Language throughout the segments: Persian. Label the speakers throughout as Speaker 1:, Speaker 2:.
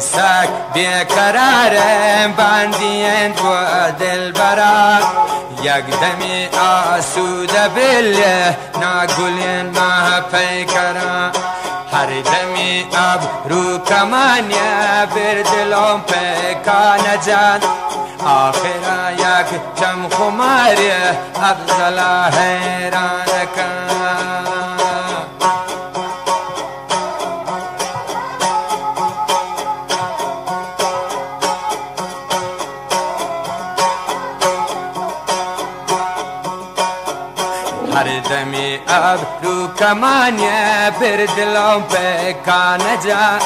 Speaker 1: ساک بیقرارم بندین تو دل برا یک دمی آسوده بله نگلین ما پیکرا هر دمی ابرو کمانیه بر دلم پیکانه جان آخرا یک چم خماریه افضل حیران کن هر دمی ابرو کمانیه بر دلم پیکانه جان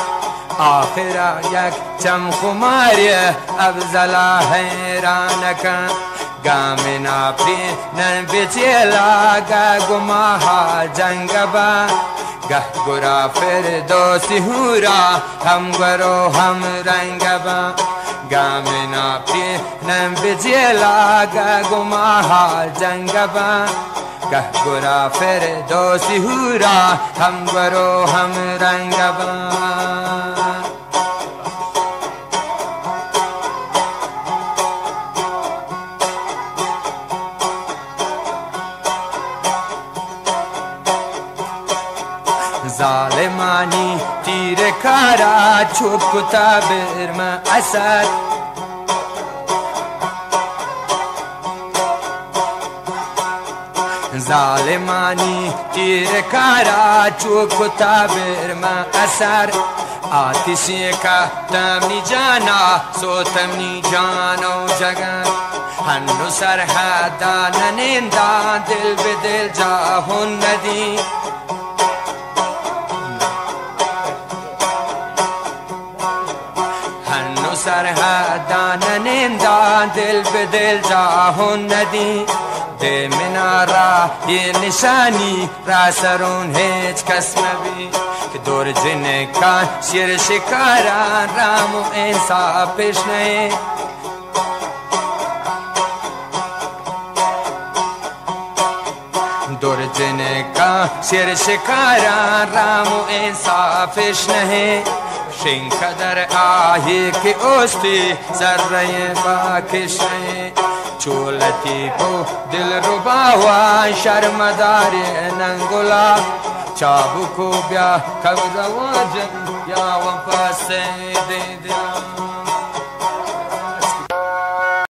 Speaker 1: آخرا یک چم خماریه افضل حیران کن گامنا پینن بچیلا گه گماها جنگ با گه گرا فردوسی هورا هم گرو هم رنگ با گامنا پینن بچیلا گه گماها جنگ با گه گرا فردوسی هورا هم گرو هم رنگ با ظالمانی تیر کارا چوب کتا برم اثر ظالمانی تیر کارا چوب کتا برم اثر آتشی کا تمنی جانا سو تمنی جانو جگن هنو سرحدان نندا دل به دل جاهون ندی سرحدان نندا دل به دل جاهون ندی ده منارا یه نشانی را سرون هیچ کس نبی که دور جنکان شیر شکاران رام و انصاف پیش نهی دور جنکان شیر شکاران رام و انصاف پیش نهی شنکا در آهی که اوستی ذره باکش نهی چولتی کو دل رباوان شرمدار ننگولا چابو کو بیا کبر واجن یا وفا سیدی